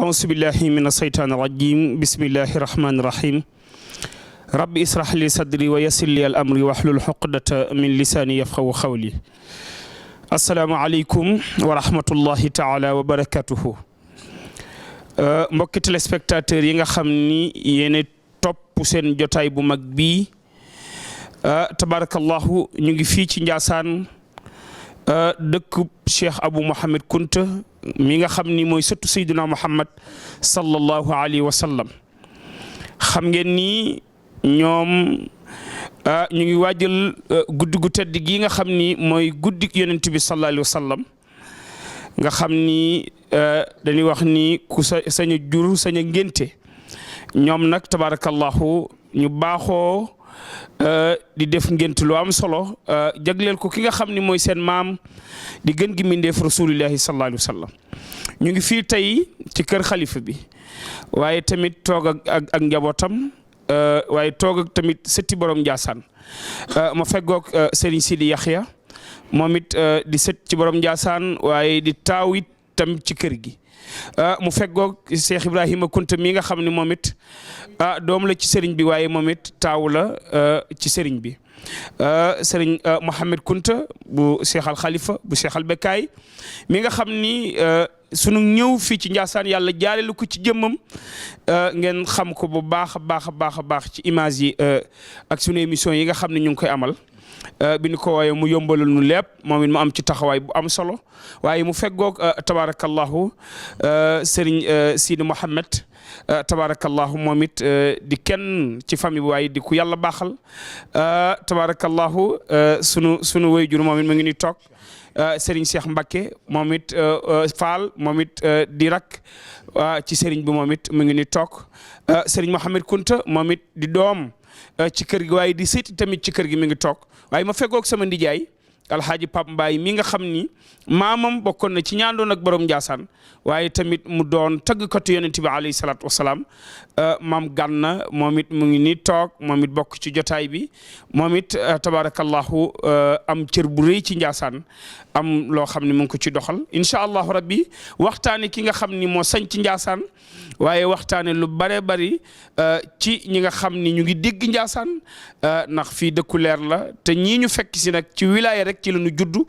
أعوذ بالله من الشيطان الرجيم بسم الله الرحمن الرحيم رب اسرح لي صدري ويسر لي الأمر واحلل عقدة من لساني يفقهوا قولي السلام عليكم ورحمة الله تعالى وبركاته mbokki téléspectateurs yi nga xam ni yéen topp seen jotaay bu mag bii tabarakallahu ñu ngi fii ci Ndiassane dëkk Cheikh Abou Mouhamed Kounta mi nga xam ni mooy sëttu Seydina Muhammad sallallahu alayhi wa sallam xam ngeen ni ñoom ñu ngi waajal guddi gu tedd gi nga xam ni mooy guddi yonent bi sallallahu alayhi wa sallam nga xam ni dañuy wax ni ku sañ a jur sañ a ngénte ñoom nag tabarakallahu ñu baaxoo di def ngénte lu am solo jagleel ko ki nga xam ni mooy seen maam di gën gi mindeef rasulillahi sallallahu alayhi wa sallam ñu ngi fii tey ci kër xalifa bi waaye tamit toog ak njabootam waaye toog ak tamit sëtti borom Ndiassane ma feggoog Serigne Sidi Yaxya moom it di sët ci borom Ndiassane waaye di taaw it tam ci kër gi mu feggoog Cheikh Ibrahima Kounta mi nga xam ne moom it doom la ci sëriñ bi waaye moom it taaw la ci sëriñ bi sëriñ Mouhamed Kounta bu Cheikh Al Khalifa bu Cheikh Al Bekkaay mi nga xam ni sunu ñëw fii ci Ndiassane yàlla jaarelu ko ci jëmmam ngeen xam ko bu baax a baax a baax a baax ci image yi ak sunu émission yi nga xam ne ñu ngi koy amal bi ñu ko waaye mu yombalal nu lépp moom it mu am ci taxawaay bu am solo waaye mu feggoog tabarakallahu Serigne Sidi Mouhamed tabarakallahu moom it di kenn ci famille bi waaye di ku yàlla baaxal tabarakallahu sunu wayjur moom it mu ngi ni toog Serigne Cheikh Mbacké moom it Fall moom it di rak ci Serigne bi moom it mu ngi ni toog Serigne Mouhamed Kounta moom it di doom ci kër gi waaye di seeti tamit ci kër gi mi ngi toog waaye ma feggoog sama ndijaay alxaaji Pape Mbaye mi nga xam ni maamam bokkoon na ci ñaandoon ak borom Ndiassane waaye tamit mu doon tëggkatu yonent bi alayhi salaatu wasalaam maam Gànna moom it mu ngi nii toog moom it bokk ci jotaay bi moom it tabarakallahu am cër bu rëy ci Ndiassane am loo xam ne mu ngi ko ci doxal incha allahu rabbi waxtaane ki nga xam ni moo sañ ci Ndiassane waaye waxtaane lu bare bari ci ñi nga xam ni ñu ngi dégg Ndiassane ndax fii dëkku leer la te ñii ñu fekk si nag ci wilaya rek ci la ñu juddu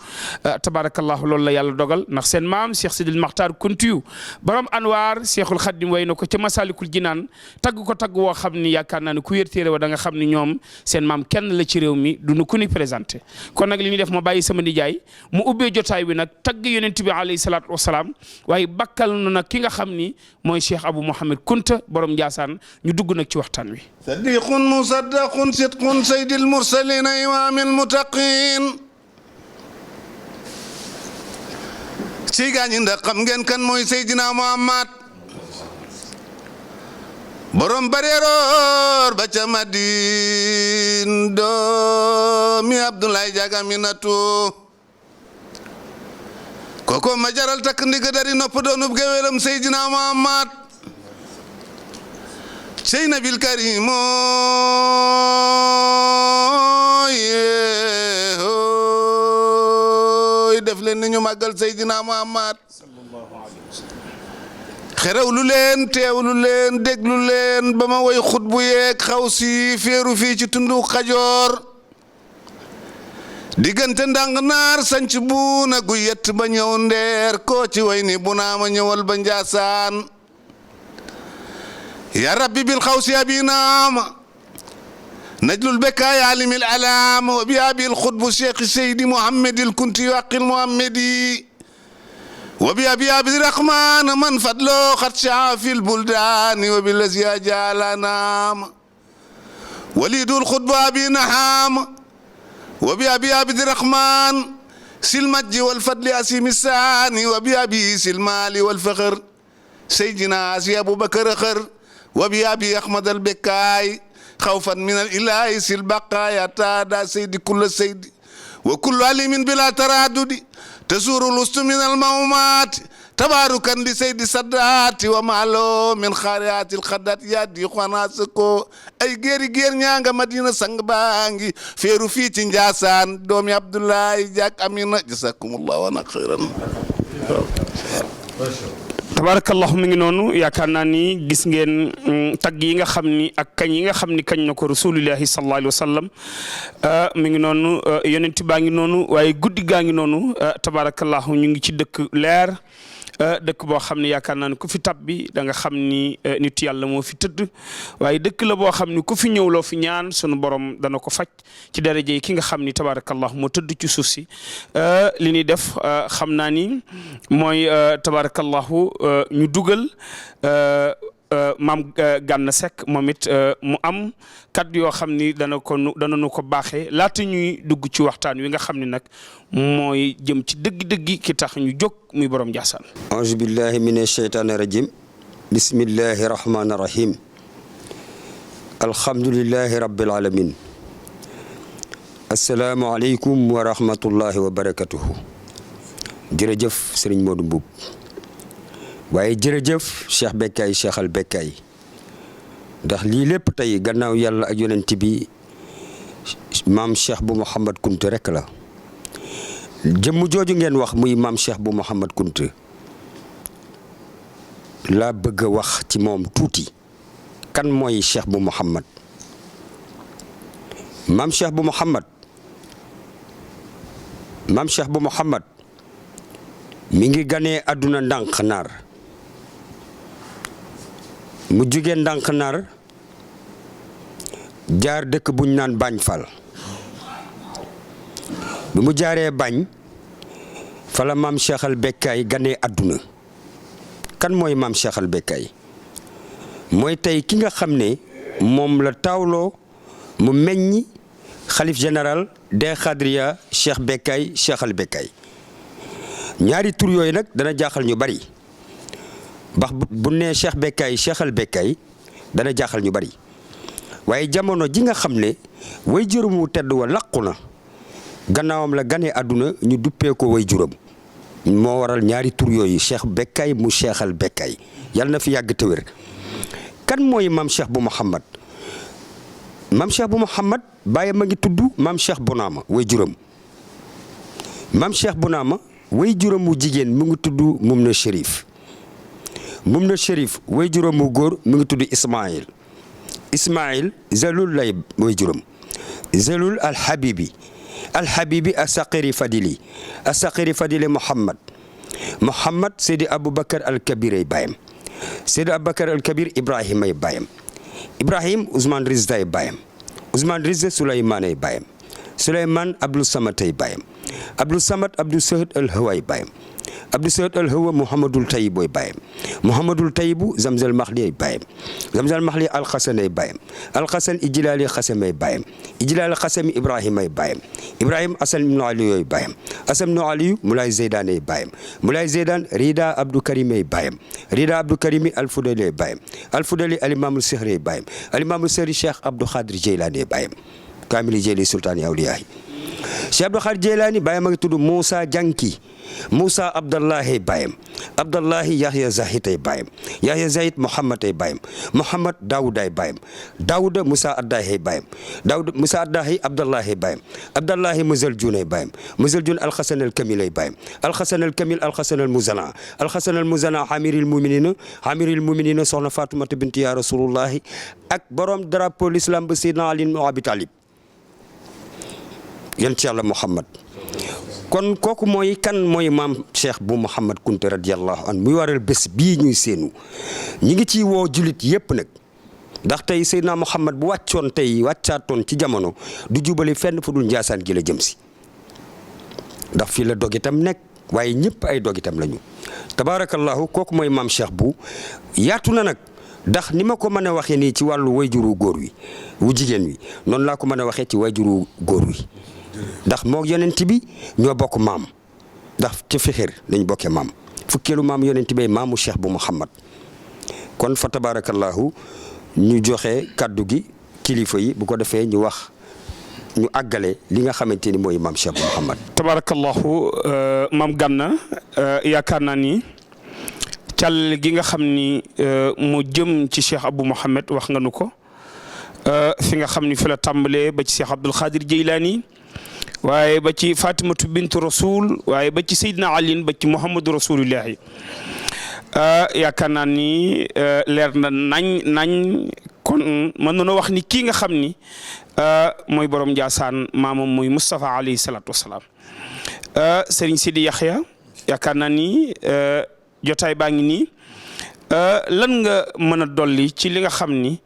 tabarakallahu loolu la yàlla dogal ndax seen maam Cheikh Sidil Makhtar Kountiyu borom Anwar Cheikhul Khadim way na ko ca Masalikul Jinaan tagg ko tagg woo xam ni yaakaar naa ne ku wér téere wa da nga xam ni ñoom seen maam kenn la ci réew mi du nu ku ni présenté kon nag li ñuy def ma bàyyi sama nijaay mu ubbee jotaay bi nag tagg yonent bi alayhi salaatu wasalaam waaye bakkal nu nag ki nga xam ni mooy Cheikh Abou Mouhamed Kounta borom Ndiassane ñu dugg nag ci waxtaan wi sadiqun musaddaqun sidqun sayyidil mursalin imaamil muttaqin ci gaañi ndax xam ngeen kan mooy Seydina Muhammad borom bareeroor ba ca Madine doomi Abdoulaye Diaga Minatu koko ma jaral takk ndiga dari nopp doonub gewelam Seydina Muhammad sey nabil karim def leen ni ñu màggal Seydina Muhammad xerewlu leen teewlu leen déglu leen ba ma woy xutbu yeeg xaw si féeru fii ci tundu Kajoor diggante ndàng naar sanc bu na gu yett ba ñëw ndeer koo ci way ni bu naa ma ñëwal ba Ndiassane ya rabbi bil xaw si abinaama نجل البكاء عالم الألام وبأبي الخطب الشيخ سيدي محمد الكنتي واقي المحمدي وبأبي عبد الرحمن من فضله قد شاع في البلدان وبالذي أجالنا وليد الخطب أبي نحام وبأبي عبد الرحمن سلمج والفضل أسيم الساني وبأبي سلمال والفخر سيدنا أسي أبو بكر خر وبأبي أحمد البكاي خوفا من الإله البقايا تادا سيدي كل سيدي وكل علم بلا تردد تزور الوسط من المومات تباركا لسيد سادات ومعلو من خاريات الخدات يدي خناسكو اي غير نيانغا مدينه سانغ بانغي فيرو في Ndiassane دومي عبد الله جاك امين جزاكم الله وانا خيرا tabarakallahu mi ngi noonu yaakaar naa ni gis ngeen tagg yi nga xam ni ak kañ yi nga xam ni kañ na ko rasulillahi sallallahu alayhi wa sallam mi ngi noonu yonent baa ngi noonu waaye guddi gaa ngi noonu tabarakallahu ñu ngi ci dëkk leer dëkk boo xam ne yaakaar naa ne ku fi tabbi da nga xam ni nit yàlla moo fi tëdd waaye dëkk la boo xam ni ku fi ñëw loo fi ñaan sunu borom dana ko faj ci daraja yi ki nga xam ni tabarakallahu moo tëdd ci suuf si li ñuy def xam naa ni mooy tabarakallahu ñu dugal maam Gana Seck moom it mu am kaddu yoo xam ni dana nu ko baaxee laata ñuy dugg ci waxtaan wi nga xam ni nag mooy jëm ci dëgg-dëgg ki tax ñu jóg muy borom Ndiassane. auzu billahi mina shaytaani rajim bismillahi rahmaani rahim alhamdulillahi rabbil alamin assalaamu aleykum wa rahmatullahi wa barakatuhu jërëjëf Serigne Modou Mboup waaye jërëjëf Cheikh Bekkaay Cheikhal Bekkaay ndax lii lépp tey gannaaw yàlla ak yonent bi maam Cheikh bu Mouhamad Kunte rek la jëmm jooju ngeen wax muy maam Cheikh bu Mouhamad Kunte laa bëgg a wax ci moom tuuti kan mooy Cheikh bu Mouhamad maam Cheikh bu Mouhamad mi ngi ganee àdduna ndànk naar mu jugee ndànk naar jaar dëkk buñ naan Bañ Fall bi mu jaaree Bañ fala maam Cheikhal Bekkaay ganee àdduna kan mooy maam Cheikhal Bekkaay mooy tey ki nga xam ne moom la taawloo mu meññi xalif général des Khadriya Cheikh Bekkaay Cheikhal Bekkaay ñaari tur yooyu nag dana jaaxal ñu bari bax bu nee Cheikh Bekkaay Cheikhal Bekkaay dana jaaxal ñu bari waaye jamono ji nga xam ne way juróom wu tedd wa làqu na gannaawam la ganee àdduna ñu duppee ko way juróom moo waral ñaari tur yooyu Cheikh Bekkaay mu Cheikhal Bekkaay yàlla na fi yàgg te wér kan mooy maam Cheikh bu Mouhamad maam Cheikh bu Mouhamad bàyyi ma ngi tudd maam Cheikh Bonaama way juróom maam Cheikh Bonaama way juróom wu jigéen mu ngi tudd Mumna Chérif way juróom wu góor mu ngi tudd Ismaïl Zalul lay way juróom Zalul alhabibi asaqiri fadili Muhammad Seydi Aboubacar al-Kabir ay baayam Seydi Aboubacar al-Kabir Ibrahim ay baayam Ibrahim Ousmane Rizda ay baayam Ousmane Rizda Souleymane ay baayam Souleymane Abdou Samad ay baayam Abdou Samad Abdou Sahid al-Hawa ay baayam Abdou Sahid al-Hawa Mouhamadul Tayyib ay baayam Mouhamadul Tayyibu Zamzal Mahli ay baayam Zamzal Mahli al-Xasan ay baayam al-Xasan Ijlaali Xasam ay baayam Ijlaali Xasami Ibrahim ay baayam Ibrahim Asan ibnu Aliyu ay baayam Asan ibnu Aliyu Moulay Zeydan ay baayam Moulay Zeydan Rida Abdou Karim ay baayam Rida Abdou Karim al-Fudali ay baayam al-Fudali al-Imaamul Sihri ay baayam al-Imaamul Sihri Cheikh Abdou Khadir Jeylaani ay baayam Kaamil Jeyli Sultaani Awliyaahi Cheikh Abdou Khadir Jeylaani baayam a ngi tudd Moussa Janki Moussa Abdallahi baayam Abdallahi Yahya Zahid ay baayam Yahya Zahid Mouhamad ay baayam Mouhamad Daoud ay baayam Daoud Moussa Addahi ay baayam Daoud Moussa Addahi Abdallahi ay baayam Abdallahi Muzal Jun ay baayam Muzal Jun Alxasan al Kamil ay baayam Alxasan al Kamil Alxasan al Muzana Alxasan al Muzana Amiril Muminina soxna Faatumata bint ya Rasulullahi ak borom drapeau l'islam ba Seydina Ali ibn Abi Talib yéen ci yàlla Muhammad kon kooku mooy kan mooy maam Cheikh bu Mouhamad Kunte radiyallahu anhu muy waral bés bii ñuy séenu ñi ngi ciy woo julit yépp nag ndax tey Seydina Muhammad bu wàccaatoon ci jamono du jubali fenn fu dul Njaasaan gi la jëm si ndax fii la dogitam nekk waaye ñëpp ay dogitam lañu tabaarakallahu kooku mooy maam Cheikh bu yaatu na nag ndax ni ma ko mën a waxee nii ci wàllu wayjuru góor wi wu jigéen wi noonu laa ko mën a waxee ci wayjuru góor wi ndax moo yonent bi ñoo bokk maam ndax ci fixir lañ bokkee maam fukkeelu maam yonent bi maamu Cheikh bu Mouhamad kon fa tabarakallahu ñu joxe kaddu gi kilifa yi bu ko defee ñu wax ñu àggale li nga xamante ni mooy maam Cheikh bu Mouhamad. tabarakallahu maam Gana yaakaar naa ni càll gi nga xam ni mu jëm ci Cheikh Abou Mouhamad wax nga nu ko fi nga xam ni fi la tàmbalee ba ci Cheikh Abdoul Khadir Jeylaani waaye ba ci Fatimatu bintu Rasul waaye ba ci Seydina Ali ba ci Muhammadu Rasulillahi yaakaar naa ni leer na nañ kon mën nañoo wax ni kii nga xam ni mooy borom Ndiassane maamam muy Moustapha alayhi salaatu wa salaam Serigne Sidi Yaxya yaakaar naa ni jotaay baa ngi nii lan nga mën a dolli ci li nga xam ni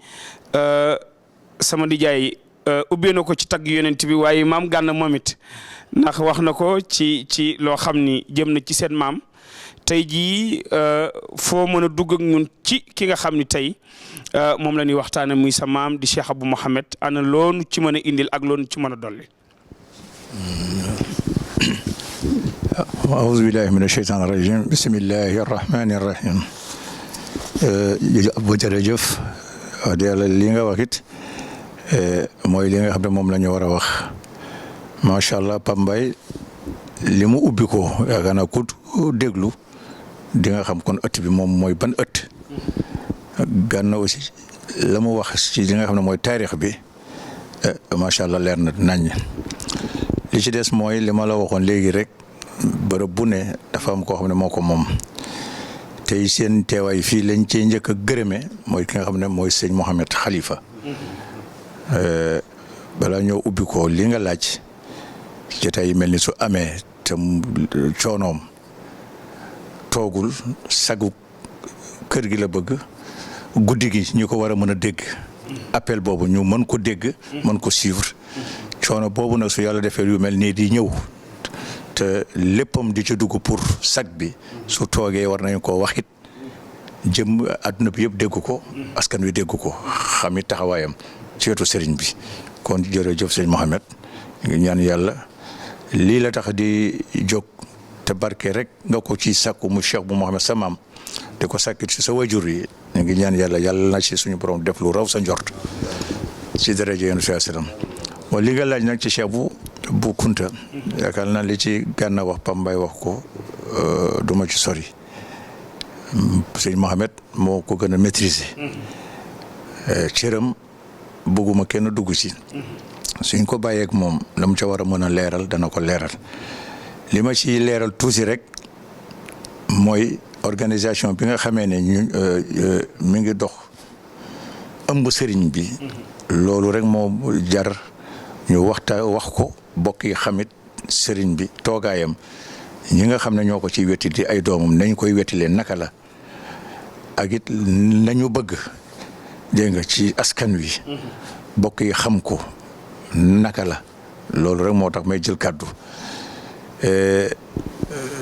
sama nijaay ubbee na ko ci tagg yonent bi waaye maam Gana moom it ndax wax na ko ci loo xam ni jëm na ci seen maam tey jii foo mën a dugg ak ñun ci ki nga xam ni tey moom la ñuy waxtaane muy sa maam di Cheikh Abou Mouhamed ana loonu ci mën a indil ak loonu ci mën a dolli. aouzu billahi mina sheytaani rajim bismillahi rahmani rahim jërëjëf wax dëgg yàlla li nga wax it mooy li nga xam ne moom la ñu war a wax macha allah Pape Mbaye li mu ubbi ko yaakaar naa ku déglu di nga xam kon ëtt bi moom mooy ban ëtt Gana aussi la mu wax ci li nga xam ne mooy taarix bi macha allah leer na nañ li ci des mooy li ma la waxoon léegi rek bërëb bu ne dafa am koo xam ne moo ko moom tey seen teewaay fii lañ cee njëkk a gërëme mooy ki nga xam ne mooy sëñ Mouhamed Khalifa balaa ñoo ubbi ko li nga laaj jotaay yi mel ni su amee te coonoom toogul sagu kër gi la bëgg guddi gi ñu ko war a mën a dégg appel boobu ñu mën ko dégg mën ko suivre coono boobu nag su yàlla defee yu mel nii di ñëw te léppam di ci dugg pour sag bi su toogee war nañu koo waxit jëm àdduna bi yëpp dégg ko askan wi dégg ko xamit taxawaayam ci wetu sëriñ bi kon jërëjëf sëñ Mouhamed ngi ñaan yàlla lii la tax di jóg te barke rek nga ko ci sàkku mu Cheikh bu Mouhamed sa maam te ko sàkkit ci sa wajur yi ñu ngi ñaan yàlla na ci suñu borom def lu raw sa njort ci daraja yéen sallam bon li nga laaj nag ci Cheikh bu Kunta yaakaar naa li ci Gana wax Pape Mbaye wax ko duma ci sori sëñ Mouhamed moo ko gën a maîtriser cëram bëgguma kenn dugg ci suñ ko bàyyeeg moom la mu ca war a mën a leeral dana ko leeral li ma ci leeral tuuti rek mooy organisation bi nga xamee ne ñu mi ngi dox ëmb sëriñ bi loolu rek moo jar ñu wax ko bokk yi xamit sëriñ bi toogaayam ñi nga xam ne ñoo ko ciy wetti di ay doomam nañ koy wettilee naka la ak it nañu bëgg dégg nga ci askan wi bokk yi xam ko naka la loolu rek moo tax may jël kàddu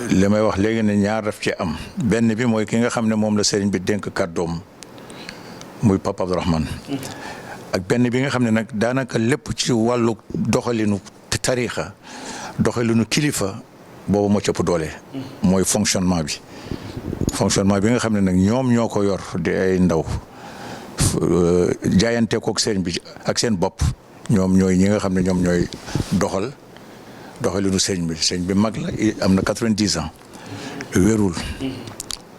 li may wax léegi ne ñaar daf ci am benn bi mooy ki nga xam ne moom la sëriñ bi dénk kàddoom muy Papa Abdourahmane ak benn bi nga xam ne nag daanaka lépp ci wàllu doxalinu tariixa doxalinu kilifa boobu moo cëpp doole mooy fonctionnement bi nga xam ne nag ñoom ñoo ko yor di ay ndaw jaayante kook sëriñ bi ak seen bopp ñoom ñooy ñi nga xam ne ñoom ñooy doxalinu sëriñ bi mag la am na 90 ans wérul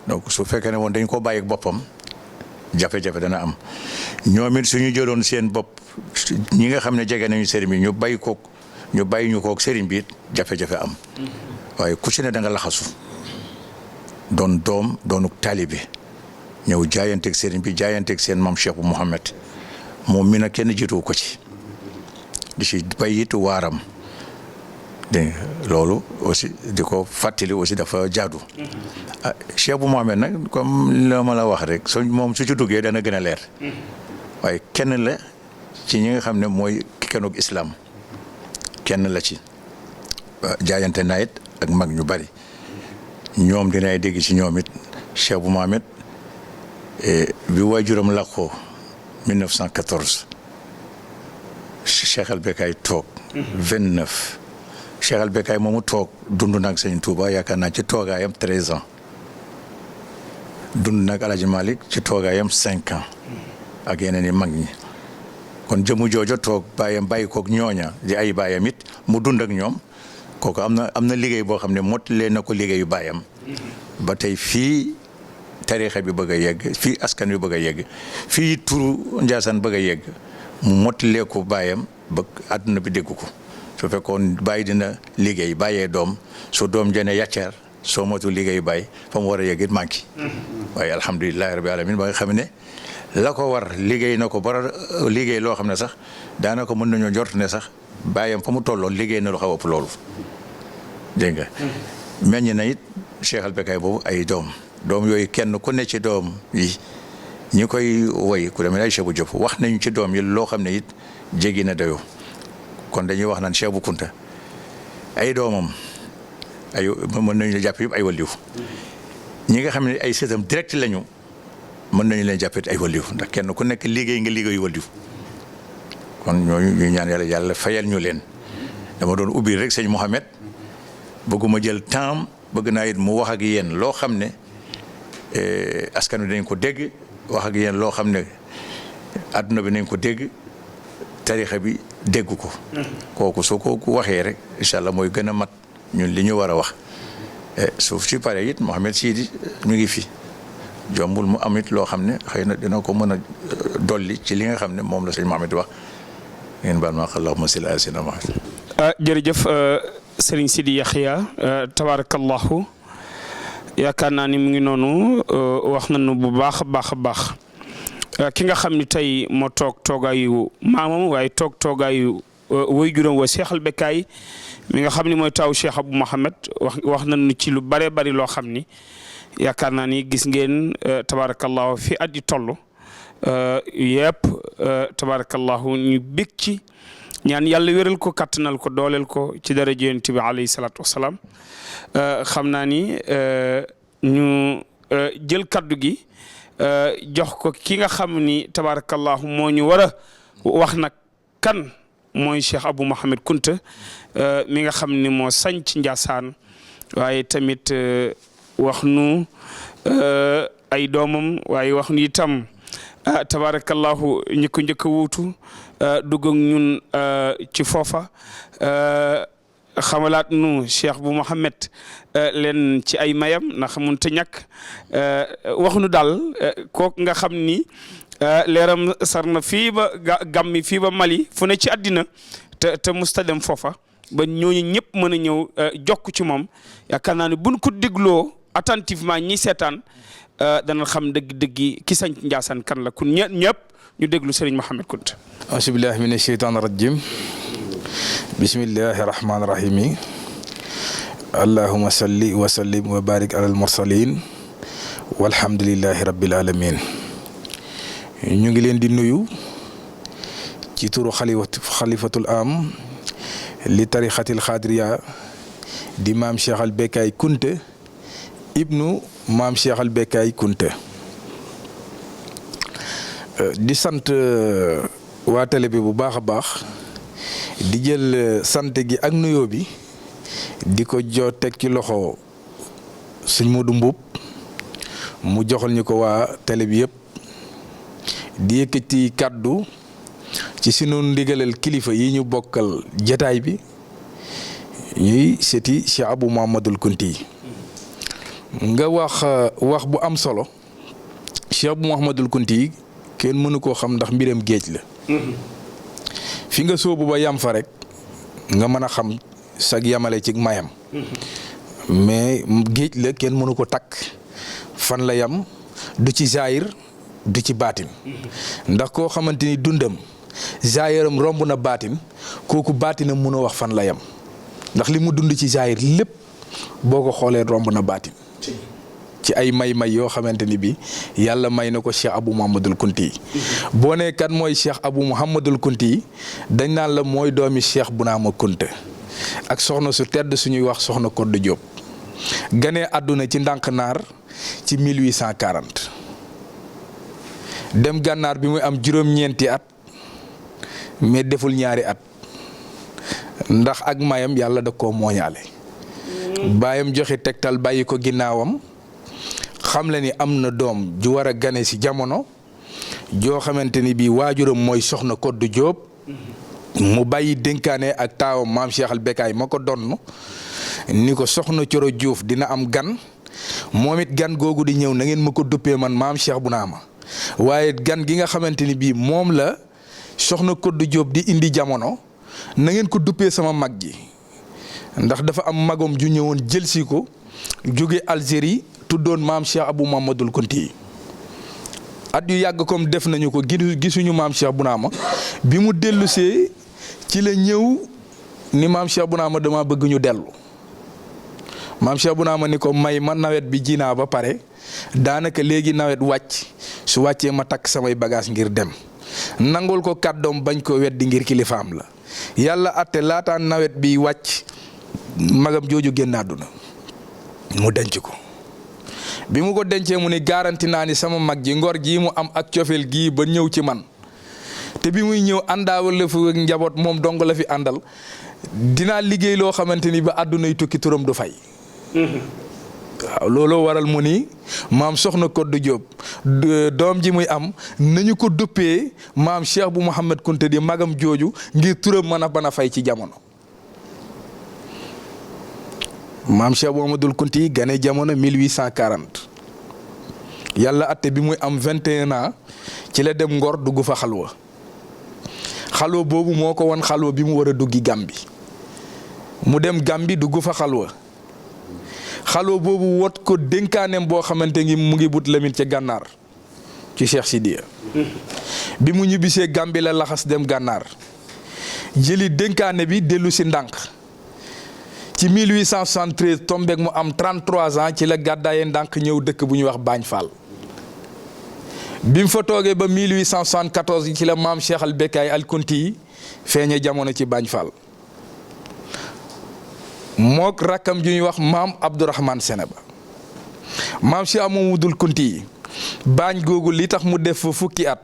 donc su fekkee ne woon dañ ko bàyyi ak boppam jafe-jafe dana am ñoom it suñu jëloon seen bopp ñi nga xam ne jege nañu sëriñ bi ñu bàyyi ñu kook sëriñ bi jafe-jafe am waaye ku ci ne da nga laxasu doon doom doonu taalibe ñëw jaayanteeg sëriñ bi jaayanteeg seen maam Cheikh bu Mouhamed moom mi nag kenn jiitu ko ci di ci bayit waaram dégg nga loolu aussi di ko fàttali aussi dafa jaadu Cheikh bu Mouhamed nag comme la ma la wax rek moom su ci duggee dana gën a leer waaye kenn la ci ñi nga xam ne mooy kenug islam kenn la ci jaayante nawet ak mag ñu bari ñoom dinay dégg ci ñoom it Cheikh bu Mouhamed bi waajuram làqoo 1914 Cheikh al Bekkay toog 29 Cheikh al Bekkay moomu toog dund nag Sëñ Touba yaakaar naa ci toogaayam 13 ans dund nag El Hadj Malick ci toogaayam 5 ans ak yeneen i mag ñi kon jëmu joojo toog bàyyi koog ñooña di ay baayam it mu dund ak ñoom kooku am na liggéey boo xam ne mottalee na ko liggéeyu baayam ba tey fii tariixa bi bëgg a yegg fii askan wi bëgg a yegg fii turu Ndiassane bëgg a yegg mu mottalee ko baayam ba àdduna bi dégg ko su fekkoon bàyyi dina liggéey bàyyee doom su doom jëne yàcceer soo moytu liggéey bàyyi fa mu war a yegg it manqué waaye alhamdulilahi rabbi alamin ba nga xam ne la ko war liggéey na ko bara liggéey loo xam ne sax daanaka mën nañoo njort ne sax bàyyam fa mu tolloon liggéey na lu xaw ëpp loolu dégg nga meññ na it Cheikh Al Becaye boobu ay doom yooyu kenn ku ne ci doom yi ñi koy woy ku demee ay Cheikh bu Diop wax nañu ci doom yi loo xam ne it jéggi na dayoo kon dañuy wax naan Cheikh bu Kunta ay doomam ay mën nañu jàpp yëpp ay waliw ñi nga xam ne ay sëtam direct lañu mën nañu leen jàppee ay waliw ndax kenn ku nekk liggéey nga liggéeyu waliw kon ñooñu ñu ñaan yàlla fayal ñu leen dama doon ubbi rek sëñ Mohamed bëgguma jël temps bëgg naa it mu wax ak yéen loo xam ne askan wi dañ ko dégg wax ak yéen loo xam ne adduna bi nañ ko dégg tarixa bi dégg ko kooku soo ko waxee rek incha allah mooy gën a mat ñun li ñu war a wax suuf si pare it Mohamed Sidi ñu ngi fi jombul mu am it loo xam ne xëy na dina ko mën a dolli ci li nga xam ne moom la sëñ Mohamed wax ngeen baal ma allahumma salli ala sayyidina Muhammad. jërëjëf Serigne Sidi Yaxya tabarakallahu yaakaar naa ni mu ngi noonu wax nañu bu baax a baax a baax ki nga xam ni tey moo toog toogaayu maamam waaye toogaayu waajuram wa Cheikh Al Becaye mi nga xam ni mooy taaw Cheikh Abou Mohamed wax nañu ci lu bare bari loo xam ni yaakaar naa ni gis ngeen tabarakallahu fi at yi toll yëpp tabarakallahu ñu bég ci ñaan yàlla wéral ko kattanal ko dooleel ko ci daraja Yonent bi alayhi salaatu wasalaam xam naa ni ñu jël kaddu gi jox ko ki nga xam ni tabarakallahu moo ñu war a wax nag kan mooy Cheikh Abou Mohamed Kunta mi nga xam ni moo sañ ci Njaasaan waaye tamit wax nu ay doomam waaye wax nu itam tabarakallahu ñi ko njëkk a wuutu dugg ak ñun ci foofa xamalaat nu Cheikh bu Mohamed leen ci ay mayam ndax mun ta ñàkk wax nu daal kooku nga xam ni leeram sar na fii ba gàmmi fii ba Mali fu ne ci àddina te musta dem foofa ba ñooñu ñëpp mën a ñëw jokk ci moom yaakaar naa ne buñ ko dégloo attentivement ñi seetaan dana xam dëgg-dëgg ki sañ Njaasaan kan la kun ñëpp ñu déglu Serigne Mohamed Kunta. auzu billahi mina sheytaani rajim bismillahi rahmaani rahim allahumma salli wa sallim wa barik ala al mursalin walhamdulillahi rabbil alamin ñu ngi leen di nuyu ci turu xalifatul am li tarixatil xaadiriya di maam Cheikh Al Becaye Kunta ibnu maam Cheikh Al Becaye Kunta di sant waa télé bi bu baax a baax di jël sant gi ak nuyoo bi di ko teg ci loxo sëñ Modou Mbuub mu joxal ñu ko waa télé bi yëpp di yëkkati kàddu ci sunu ndigalal kilifa yi ñu bokkal jataay bi ñuy seeti Cheikh Abou Mohamadul Kunti nga wax bu am solo Cheikh Abou Mohamadul Kunti kenn mënu koo xam ndax mbiram géej la fi nga sóobu ba yam fa rek nga mën a xam sag yamale ci mayam mais géej la kenn mënu ko takk fan la yam du ci zaahir du ci baatin ndax koo xamante ni dundam zaahiram romb na baatin kooku baatinam mënoo wax fan la yam ndax li mu dund ci zaahir lépp boo ko xoolee romb na baatin ci ay may yoo xamante ni bi yàlla may na ko Cheikh Abou Mohamadul Kunti boo nee kan mooy Cheikh Abou Mohamadul Kunti dañ naan la mooy doomi Cheikh Bounama Kunta ak soxna su tedd suñuy wax soxna Koddu Diop ganee àdduna ci ndànk naar ci 1840 dem gànnaar bi muy am juróom-ñeenti at mais deful ñaari at ndax ak mayam yàlla da koo mooñaale baayam joxe tegtal bàyyi ko ginnaawam xam le ni am na doom ju war a gane ci jamono joo xamante ni bii waajuram mooy soxna Koddu Diop mu bàyyi dénkaane ak taawam maam Cheikh Al Becaye ma ko donn ni ko soxna Coro Diouf dina am gan moom it gan googu di ñëw na ngeen ma ko duppee man maam Cheikh Bounama waaye gan gi nga xamante ni bii moom la soxna Koddu Diop di indi jamono na ngeen ko duppee sama mag ji ndax dafa am magom ju ñëwoon jël si ko jóge Algérie tuddoon maam Cheikh Abou Mamadul Kunti at yu yàgg comme def nañu ko gisuñu maam Cheikh Bounama bi mu dellusee ci la ñëw ni maam Cheikh Bounama dama bëgg ñu dellu maam Cheikh Bounama ni ko may ma nawet bi ji naa ba pare daanaka léegi nawet wàcc su wàccee ma takk samay bagage ngir dem nangul ko kàddoom bañ ko weddi ngir kilifaam la yàlla atte laataan nawet bi wàcc magam jooju génn àdduna mu denc ko bi mu ko dencee mu ni garanti naa ni sama mag ji ngor ji mu am ak cofeel gii ba ñëw ci man te bi muy ñëw àndaawal la fi njaboot moom dong la fi àndal dinaa liggéey loo xamante ni ba àddunay tukki turam du fay. waaw looloo waral mu ni maam soxna Koddu Jóob doom ji muy am nañu ko duppee maam Cheikh bu Mouhamed Kunta di magam jooju ngir turam mën a fay ci jamono. maam Cheikh Mouhamadoul Kunti gane jamono 1840 yàlla atte bi muy am 21 ans ci la dem Ngor dugg fa xalwa boobu moo ko won xalwa bi mu war a duggi Gàmbi mu dem Gàmbi dugg fa xalwa boobu wot ko dénkaaneem boo xamante ni mu ngi but Lamine ca gànnaar ci Cheikh Sidiya bi mu ñibbisee Gàmbi la laxas dem gànnaar jëli dénkaane bi dellu si ndànk ci 1873 tombeek mu am 33 ans ci la gàddaaye ndànk ñëw dëkk bu ñuy wax Bagne Fall bi mu fa toogee ba 1874 ci la maam Cheikh al Bekkaay al Kunti yi feeñe jamono ci Bagne Fall mook rakkam ju ñuy wax maam Abdourahmane Seneba maam Cheikh Mamadul Kunti yi baañ googu li tax mu def fa fukki at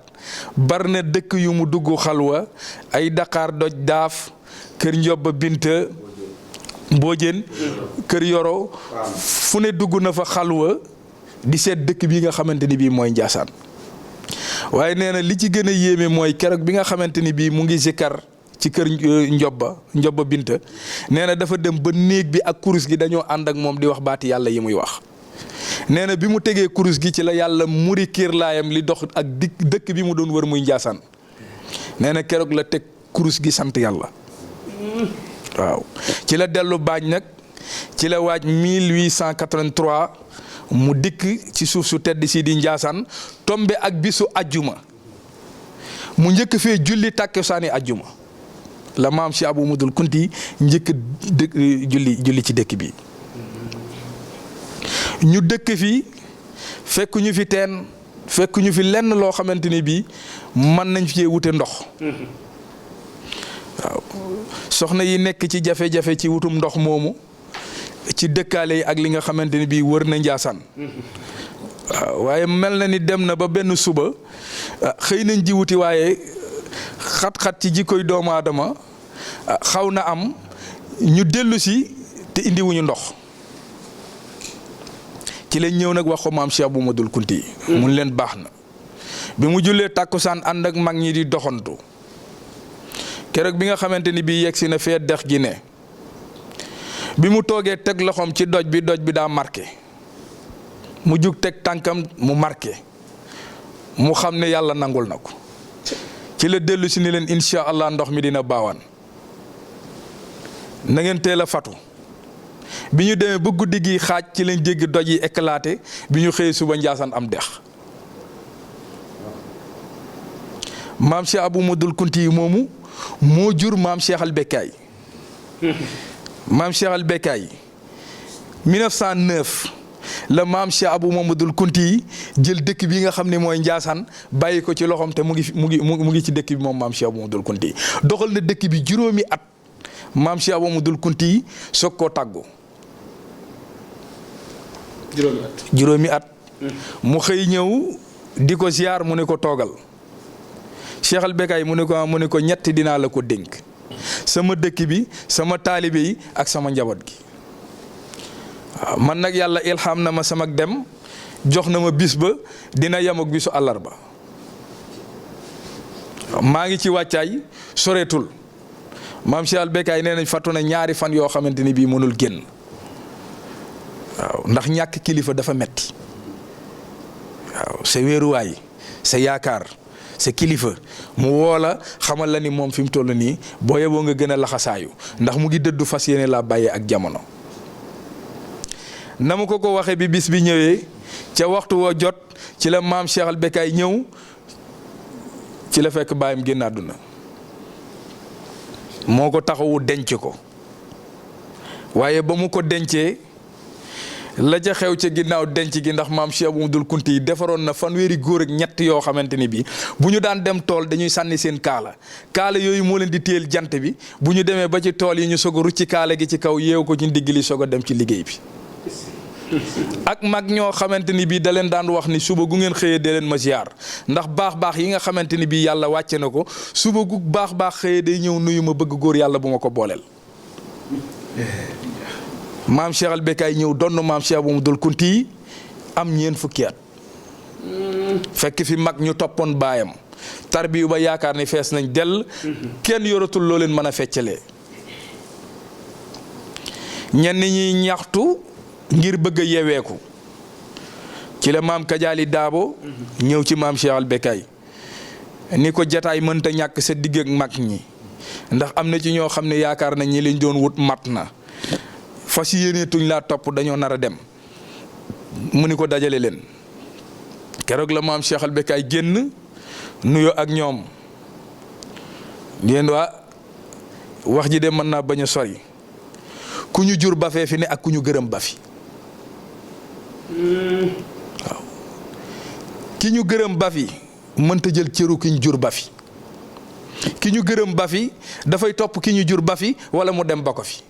bar na dëkk yu mu dugg xalwa ay Dakar doj daaf kër Njoba Binta Mbojeen kër Yoro fu ne dugg na fa xalwa di seet dëkk bi nga xamante ni bii mooy Njaasaan waaye nee na li ci gën a yéeme mooy keroog bi nga xamante ni bii mu ngi zikkar ci kër Njoba Binta nee na dafa dem ba néeg bi ak kurus gi dañoo ànd ak moom di wax baati yàlla yi muy wax nee na bi mu tegee kurus gi ci la yàlla muri kiir laayam li dox ak dëkk bi mu doon wër muy Njaasaan nee na keroog la teg kurus gi sant yàlla waaw ci la dellu baañ nag ci la waaj 1883 mu dikk ci suuf su tedd si di Njaasaan tombe ak bisu ajjuma mu njëkk fee julli tàkkusaani ajjuma la maam Cheikh Abou Mamadul Kunti njëkk julli ci dëkk bi ñu dëkk fi fekk ñu fi teen fekk ñu fi lenn loo xamante ni bii mën nañ fi wute ndox waaw soxna yi nekk ci jafe-jafe ci wutum ndox moomu ci dëkkaale yi ak li nga xamante ni bii wër na Njaasaan waaw waaye mel na ni dem na ba benn suba xëy nañ ji wuti waaye xat-xat ci jikkoy doomu aadama xaw na am ñu dellu si te indiwuñu ndox ci lañ ñëw nag wax ko maam Cheikh Abou Mamadul Kunti mun leen baax na bi mu jullee tàkkusaan ànd ak mag ñi di doxantu keroog bi nga xamante ni bii yegg si na fee dex gi ne bi mu toogee teg loxoom ci doj bi daa marqué mu jug teg tànkam mu marqué mu xam ne yàlla nangul na ko ci la dellu si ni leen incha allah ndox mi dina baawaan na ngeen teel a fatu bi ñu demee ba guddi gi xaaj ci lañ jéggi doj yi éclaté bi ñu xëyee suba Njaasaan am dex maam Cheikh Abou Mamadul Kunti yi moomu moo jur maam Cheikh al Bekkaay maam Cheikh al Bekkaay 1909 la maam Cheikh Abou Mamadul Kunti yi jël dëkk bi nga xam ne mooy Njaasaan bàyyi ko ci loxoom te mu ngi ci dëkk bi moom maam Cheikh Abou Mamadul Kunti yi doxal na dëkk bi juróomi at maam Cheikh Abou Mamadul Kunti yi soog koo tàggu juróomi at mu xëy ñëw di ko ziar mu ne ko toogal Cheikh al Bekkaay mu ne ko ñetti dinaa la ko dénk sama dëkk bi sama taalibe yi ak sama njaboot gi waaw man nag yàlla ilham na ma sama dem jox na ma bis ba dina yem ak bisu àllarba maa ngi ci wàccaay soreetul maam Cheikh al Bekkaay nee nañ fàttu na ñaari fan yoo xamante ni bii mënul génn waaw ndax ñàkk kilifa dafa metti waaw sa wéeruwaay sa yaakaar sa kilifa mu woola xamal la ni moom fi mu toll nii boo yeboo nga gën a laxasaayu ndax mu ngi dëddu fas yéene laa bàyyee ak jamono na mu ko waxee bi bis bi ñëwee ca waxtu woo jot ci la maam Cheikh al Becaye ñëw ci la fekk baayam génn àdduna moo ko taxawu denc ko waaye ba mu ko dencee la ca xew ca ginnaaw denc gi ndax maam Cheikh Abdoul Kounti yi defaroon na fanweeri góor ak ñett yoo xamante ni bii bu ñu daan dem tool dañuy sànni seen kaala yooyu moo leen di téyel jant bi bu ñu demee ba ci tool yi ñu soog a rucci kaala gi ci kaw yeewu ko ci ndigg li soog a dem ci liggéey bi. ak mag ñoo xamante ni bii da leen daan wax ni suba gu ngeen xëyee dee leen ma ziar ndax baax yi nga xamante ni bii yàlla wàcce na ko suba gu baax xëyee day ñëw nuyu ma bëgg góor yàlla bu ma ko booleel. maam Cheikh al Becaye ñëw donn maam Cheikh Abdoul Kounti yi am ñeent fukki at fekk fi mag ñu toppoon baayam tarbiyu ba yaakaar ni fees nañ dell kenn yoratul loo leen mën a feccalee ñenn ñi ñaxtu ngir bëgg a yeweeku ci la maam Kajaali Daabo ñëw ci maam Cheikh al Becaye ni ko jataay mënta ñàkk sa digg ak mag ñi ndax am na ci ñoo xam ne yaakaar nañ ñi liñ doon wut mat na fas yéene tuñ laa topp dañoo nar a dem mu ni ko dajale leen keroog la maam Cheikh al Becaye génn nuyoo ak ñoom yéen waa wax ji de mën naa bañ a sori ku ñu jur ba fee fi ne ak ku ñu gërëm ba fi waaw ki ñu gërëm ba fi mënta jël cëru ki ñu jur ba fi ki ñu gërëm ba fi dafay topp ki ñu jur ba fi wala mu dem ba ko fi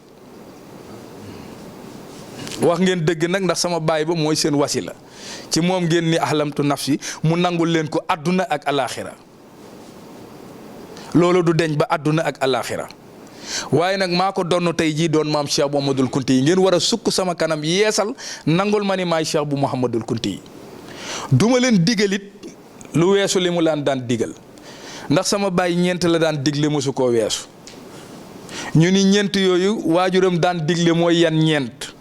wax ngeen dëgg nag ndax sama baay ba mooy seen wasila ci moom ngeen ni ahlamtu nafsi mu nangul leen ko àdduna ak alaaxira loolu du deñ ba àdduna ak alaaxira waaye nag maa ko donn tey jii doon maam Cheikh bu Mouhamadoul Kounti yi ngeen war a sukk sama kanam yeesal nangul ma ni maay Cheikh bu Mouhamadoul Kounti yi duma leen digalit lu weesu li mu laan daan digal ndax sama baay ñeent la daan digle mosu koo weesu ñu ni ñeent yooyu waajuram daan digle mooy yan ñeent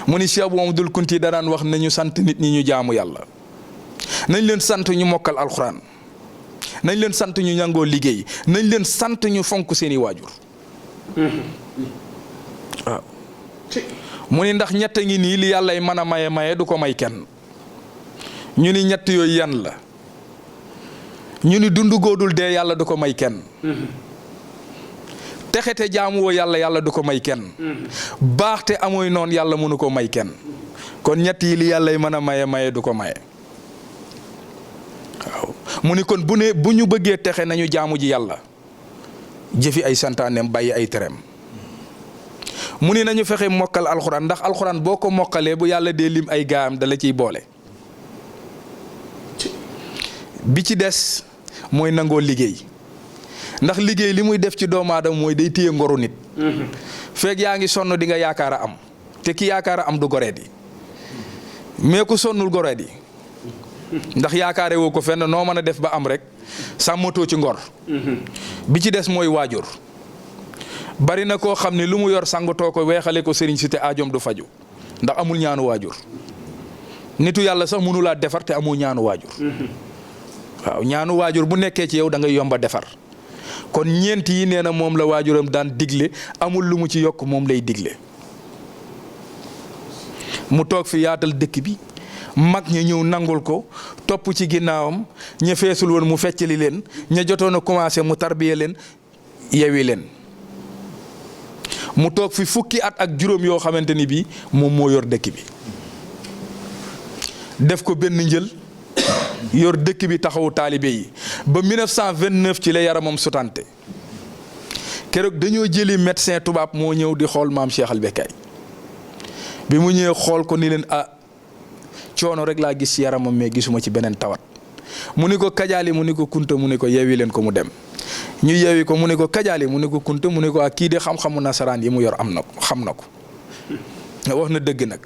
mu ni Cheikh bu Mouhamadoul Kounti yi da daan wax nañu sant nit ñi ñu jaamu yàlla nañ leen sant ñu mokkal alxuraan nañ leen sant ñu ñangoo liggéey nañ leen sant ñu fonk seeni waajur waaw mu ni ndax ñett ngi nii li yàllay mën a maye du ko may kenn ñu ni ñett yooyu yan la ñu ni dund góodul dee yàlla du ko may kenn texete jaamu woo yàlla du ko may kenn baax te amooy noonu yàlla mënu ko may kenn kon ñett yi li yàllay mën a maye du ko maye waaw mu ni kon bu ñu bëggee texe nañu jaamu ji yàlla jëfi ay santaaneem bàyyi ay tereem mu ni nañu fexe mokkal alxuraan ndax alxuraan boo ko mokkalee bu yàlla dee lim ay gaam dala ciy boole bi ci des mooy nangoo liggéey ndax liggéey li muy def ci doomu aadama mooy day téye ngoru nit feeg yaa ngi sonn di nga yaakaar a am te ki yaakaar a am du goreet yi mais ku sonnul goreet yi ndax yaakaare woo ko fenn noo mën a def ba am rek sàmmatoo ci ngor bi ci des mooy waajur bari na koo xam ne lu mu yor sangatoo ko weexale ko sëriñ si te aajoom du faju ndax amul ñaanu waajur nitu yàlla sax mënulaa defar te amul ñaanu waajur waaw ñaanu waajur bu nekkee ci yow da ngay yomba defar kon ñeent yi nee na moom la waajuram daan digle amul lu mu ci yokk moom lay digle mu toog fi yaatal dëkk bi mag ña ñëw nangul ko topp ci ginnaawam ña feesul woon mu feccali leen ña jotoon a commencé mu tarbiye leen yewi leen mu toog fi fukki at ak juróom yoo xamante ni bii moom moo yor dëkk bi def ko benn njël yor dëkk bi taxawu taalibe yi ba 1929 ci la yaramam sutante keroog dañoo jëli médecin tubaab moo ñëw di xool maam Cheikh al Becaye bi mu ñëwee xool ko ni leen coono rek laa gis ci yaramam mais gisuma ci beneen tawat mu ni ko kajaali mu ni ko kunta mu ni ko yewi leen ko mu dem ñu yewi ko mu ni ko kajaali mu ni ko kunta mu ni ko kii de xam-xamu nasaraan yi mu yor am na ko xam na ko wax na dëgg nag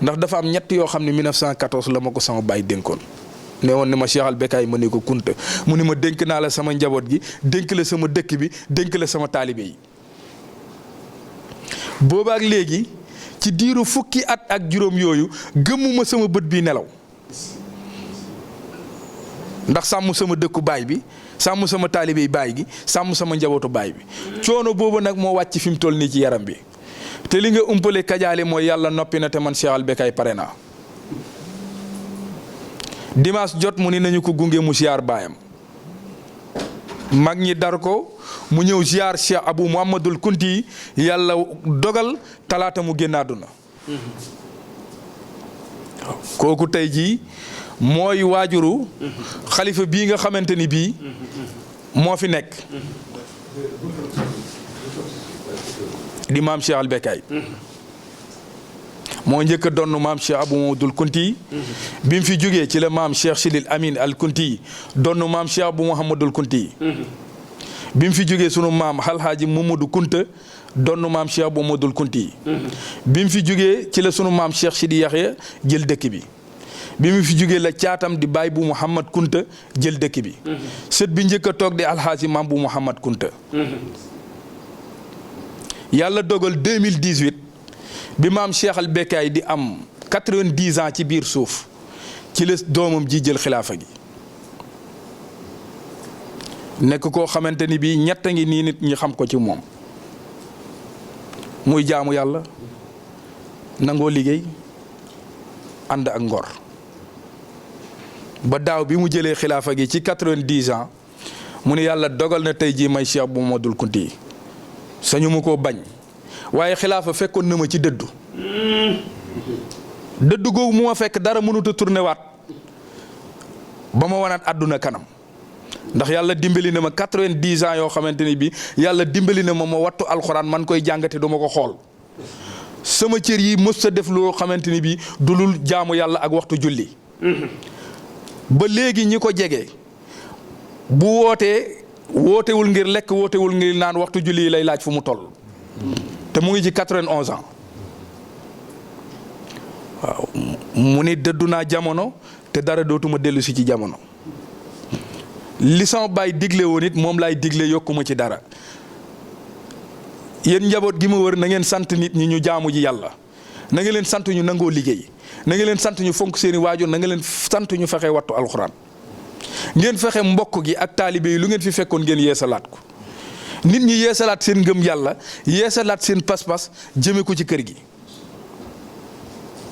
ndax dafa am ñett yoo xam ne 1914 la ma ko sama baay dénkoon ne woon ni ma Cheikh al Becaye ma ni ko kunta mu ni ma dénk naa la sama njaboot gi dénk la sama dëkk bi dénk la sama taalibe yi boobaak léegi ci diiru fukki at ak juróom yooyu gëmmuma sama bët bi nelaw ndax sàmm sama dëkku baay bi sàmm sama taalibe baay gi sàmm sama njabootu baay bi coono boobu nag moo wàcc fi mu toll nii ci yaram bi te li nga umpale kajaali mooy yàlla noppi na te man Cheikh Al Becaye pare naa. dimanche jot mu ni nañu ko gunge mu ziar baayam mag ñi dar ko mu ñëw ziar Cheikh Abou Mouhamadoul Kounti yàlla dogal talaata mu génn àdduna. kooku tey jii mooy waajuru xalifa bii nga xamante ni bii moo fi nekk di maam Cheikh Al Becaye moo njëkk a donn maam Cheikh Abou Mouhamadoul Kounti bi mu fi jógee ci la maam Cheikh Sidil Amin Al Kounti donn maam Cheikh Abou Mouhamadoul Kounti bi mu fi jógee sunu maam Alhaaji Mamadou Kounta donn maam Cheikh Abou Mouhamadoul Kounti bi mu fi jógee ci la sunu maam Cheikh Sidi Yaxya jël dëkk bi mu fi jógee la caatam di baay bu Mouhamad Kounta jël dëkk bi sët bi njëkk a toog di alxaaji maam bu Mouhamad Kounta yàlla dogal 2018 bi maam Cheikh Al Becaye di am 90 ans ci biir suuf ci la doomam ji jël xilaafa gi nekk koo xamante ni bii ñett a ngi nii nit ñi xam ko ci moom muy jaamu yàlla nangoo liggéey ànd ak ngor ba daaw bi mu jëlee xilaafa gi ci 90 ans mu ne yàlla dogal na tey jii may Cheikh Abou Mouhamadoul Kounti sañu ma koo bañ waaye xilaafa fekkoon na ma ci dëddu googu mu ma fekk dara mënut a tourné waat ba ma wanaat àdduna kanam ndax yàlla dimbali na ma 90 ans yoo xamante ni bi yàlla dimbali na ma wattu alxuraan man koy jàngate du ma ko xool sama cër yi mës sa def loo xamante ni bi dulul jaamu yàlla ak waxtu julli ba léegi ñi ko jege bu wootewul ngir lekk wootewul ngir naan waxtu julli yi lay laaj fu mu toll te mu ngi ci 91 ans waaw mu ni dëddu naa jamono te dara dootuma dellu si ci jamono li sama baay digle woon it moom laay digle yokkuma ci dara yéen njaboot gi ma wër na ngeen sant nit ñi ñu jaamu ji yàlla na nga leen sant ñu nangoo liggéey na nga leen sant ñu fonk seeni waajur na nga leen sant ñu fexe wattu alxuraan ngeen fexe mbokk gi ak taalibe yi lu ngeen fi fekkoon ngeen yeesalaat ko nit ñi yeesalaat seen ngëm yàlla yeesalaat seen pas-pas jëme ko ci kër gi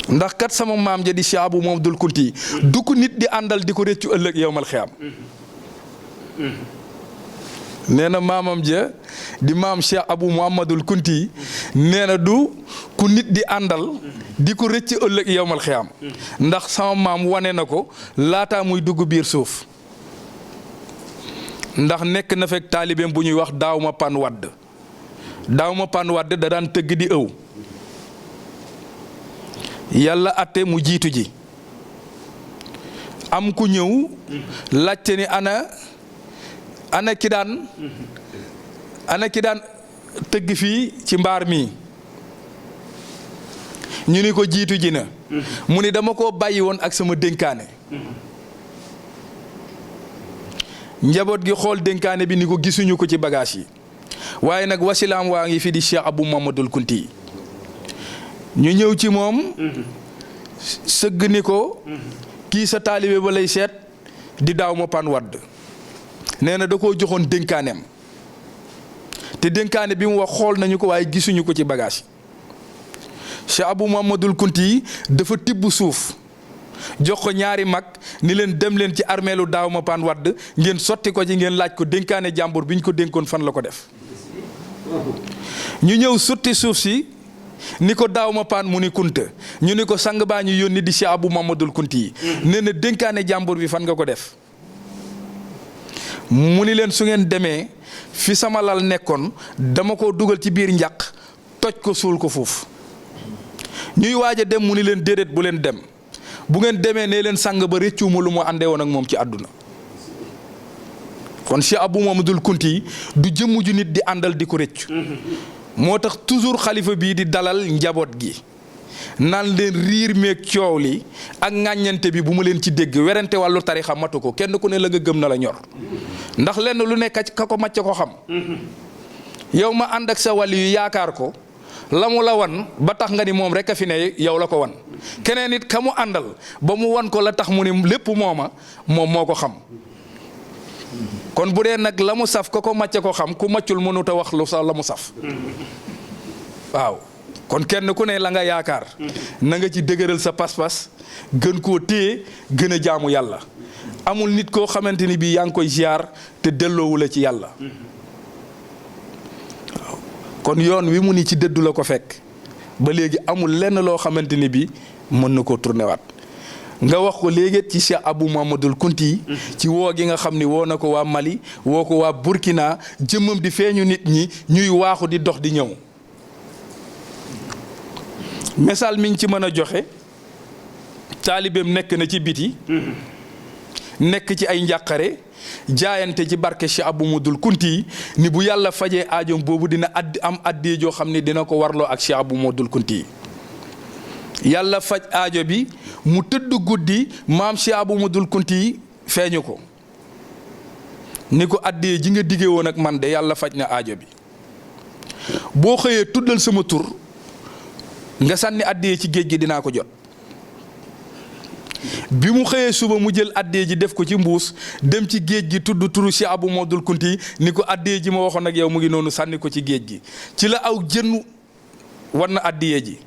ndax kat sama maam ja di Cheikh Abou Mouhamadoul Kounti du ko nit di àndal di ko réccu ëllëg yowmal xiyaam nee na maamam ja di maam Cheikh Abou Mouhamadoul Kounti nee na du ku nit di àndal di ko rëcc ëllëg yowmal xiyaam ndax sama maam wane na ko laataa muy dugg biir suuf ndax nekk na fekk taalibeem bu ñuy wax daaw ma pan wadd da daan tëgg di ëw yàlla atte mu jiitu ji am ku ñëw laajte ni ana ki daan tëgg fii ci mbaar mi ñu ni ko jiitu ji na mu ni dama koo bàyyi woon ak sama dénkaane njaboot gi xool dénkaane bi ni ko gisuñu ko ci bagage yi waaye nag wasilaam waa ngi fi di Cheikh Abou Mouhamadoul Kounti ñu ñëw ci moom sëgg ni ko kii sa taalibe ba lay seet di daaw ma pan wadd nee na da koo joxoon dénkaaneem te dénkaane bi mu wax xool nañu ko waaye gisuñu ko ci bagage Cheikh Abou Mouhamadoul Kounti dafa tibb suuf jox ko ñaari mag ni leen dem leen ci armeelu daaw ma pan wadd ngeen sotti ko ci ngeen laaj ko dénkaane jàmbur bi ñu ko dénkoon fan la ko def ñu ñëw sotti suuf si ni ko daaw ma paan mu ni kunta ñu ni ko sang baa ñu yónni di Cheikh Abou Mouhamadoul Kounti yi nee na dénkaane jàmbur bi fan nga ko def mu ni leen su ngeen demee fi sama lal nekkoon dama ko dugal ci biir njaq toj ko suul ko foofu ñuy waaj a dem mu ni leen déedéet bu leen dem bu ngeen demee ne leen sang ba rëccuuma lu mu àndee woon ak moom ci àdduna kon Cheikh Abou Mouhamadoul Kounti du jëmm ju nit di àndal di ko rëccu moo tax toujours xalifa bii di dalal njaboot gi naan leen riir meeg coow li ak ŋàññante bi bu ma leen ci dégg werante wàllu tarixa matu ko kenn ku ne la nga gëm na la ñor ndax lenn lu nekk ka ko macc ko xam yow ma ànd ak sa wàll yu yaakaar ko la mu la wan ba tax nga ni moom rek a fi ne yow la ko wan keneen it ka mu àndal ba mu wan ko la tax mu ni lépp moom moo ko xam kon bu dee nag la mu saf ko macce ko xam ku maccul mënut a wax lu sa la mu saf waaw kon kenn ku ne la nga yaakaar na nga ci dëgëral sa pas-pas gën koo téye gën a jaamu yàlla. amul nit koo xamante ni bii yaa ngi koy ziar te delloowu la ci yàlla. waaw kon yoon wi mu ni ci dëddu la ko fekk ba léegi amul lenn loo xamante ni bii mën na koo tourné waat. nga wax ko léegi ci Cheikh Abou Mamadou Kounti yi ci woo gi nga xam ni woo na ko waa Mali woo ko waa Burkina jëmmam di feeñu nit ñi ñuy waaxu di dox di ñëw. misaal mi ngi ci mën a joxe taalibeem nekk na ci biti nekk ci ay njàqare jaayante ci barke Cheikh Abou Mamadou Kounti yi ni bu yàlla fajee aajoom boobu dina am addee joo xam ne dina ko warloo ak Cheikh Abou Mamadou Kounti yi. yàlla faj aajo bi mu tëdd guddi maam Cheikh Abou Mamadou Kounti yi feeñu ko ni ko addee ji nga diggee woon ak man de yàlla faj na aajo bi boo xëyee tuddal sama tur nga sànni addee ci géej gi dinaa ko jot. bi mu xëyee suba mu jël addee ji def ko ci mbuus dem ci géej gi tudd turu Cheikh Abou Mamadou Kounti yi ni ko addee ji ma waxoon ak yow mu ngi noonu sànni ko ci géej gi ci la aw jën war na addee ji.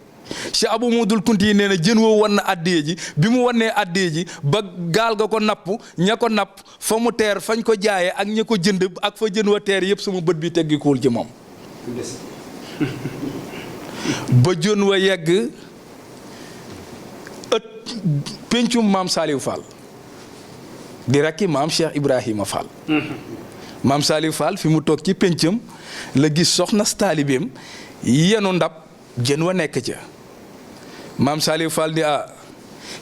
Cheikh Abou Mamadou Kounti yi nee na jën woo wan na addee ji bi mu wannee addee ji ba gaal ga ko napp ña ko napp fa mu teer fañ ko jaayee ak ña ko jënd ak fa jën wa teer yëpp sama bët bi teggikuwul ci moom. ba jën wa yegg pencum maam Saliou Fall di rakki maam Cheikh Ibrahima Fall. maam Saliou Fall fi mu toog ci pencam la gis soxna taalibeem yenu ndab jën wa nekk ca. maam Saliou Fall ni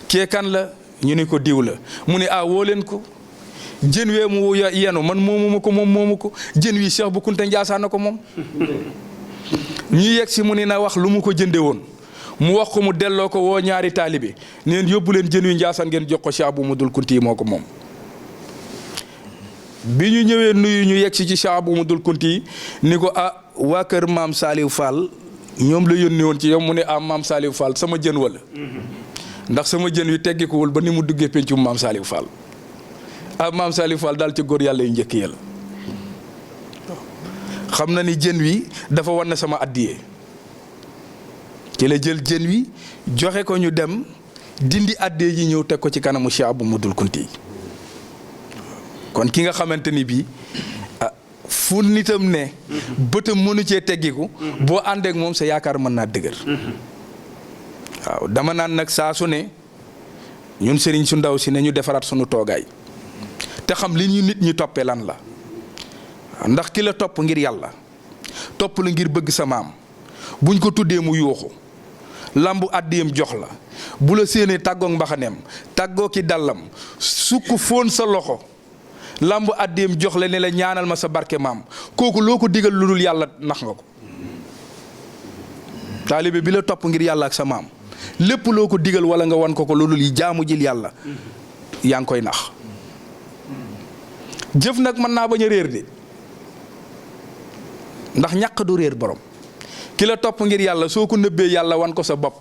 kee kan la ñu ni ko diw la mu ni woo leen ko jën wee mu yenu man moomu ko moom moomu ko jën wi Cheikh Bou Kounta Ndiassane ko moom. ñu yegg si mu ni na wax lu mu ko jënde woon mu wax ko mu delloo ko woo ñaari taalibe neen yóbbu leen jën wi Ndiassane ngeen jox ko Cheikh Abou Mamadou Kounti yi moo ko moom. bi ñu ñëwee nuyu ñu yegg si ci Cheikh Abou Mamadou Kounti yi ni ko waa kër maam Saliou Fall ñoom la yónni woon ci yow mu ne maam Saliou Fall sama jën wala ndax sama jën wi teggikuwul ba ni mu duggee pencum maam Saliou Fall maam Saliou Fall daal ci góor yàlla yu njëkk yàlla xam na ni jën wi dafa wan na sama addiyee ci la jël jën wi joxe ko ñu dem dindi addiyee ji ñëw teg ko ci kanamu Cheikh Abou Mamadou Kounti yi kon ki nga xamante ni bii fu nitam ne bëtam mënu cee teggiku boo àndeek moom sa yaakaar mën naa dëgër. waaw dama naan nag saa su ne ñun sëriñ su ndaw si ne ñu defaraat sunu toogaay te xam li ñu nit ñi toppee lan la ndax ki la topp ngir yàlla topp la ngir bëgg sa maam buñ ko tuddee mu yuuxu lambu àddiyam jox la bu la séenee tàggoog mbaxaneem tàggoo ki dallam sukk fóon sa loxo lambu àddiyam jox la ne la ñaanal ma sa barke maam kooku loo ko digal lu dul yàlla nax nga ko. taalibe bi la topp ngir yàlla ak sa maam lépp loo ko digal wala nga wan ko lu dul yi jaamu jil yàlla yaa ngi koy nax. jëf nag mën naa bañ a réer de ndax ñàq du réer borom ki la topp ngir yàlla soo ko nëbbee yàlla wan ko sa bopp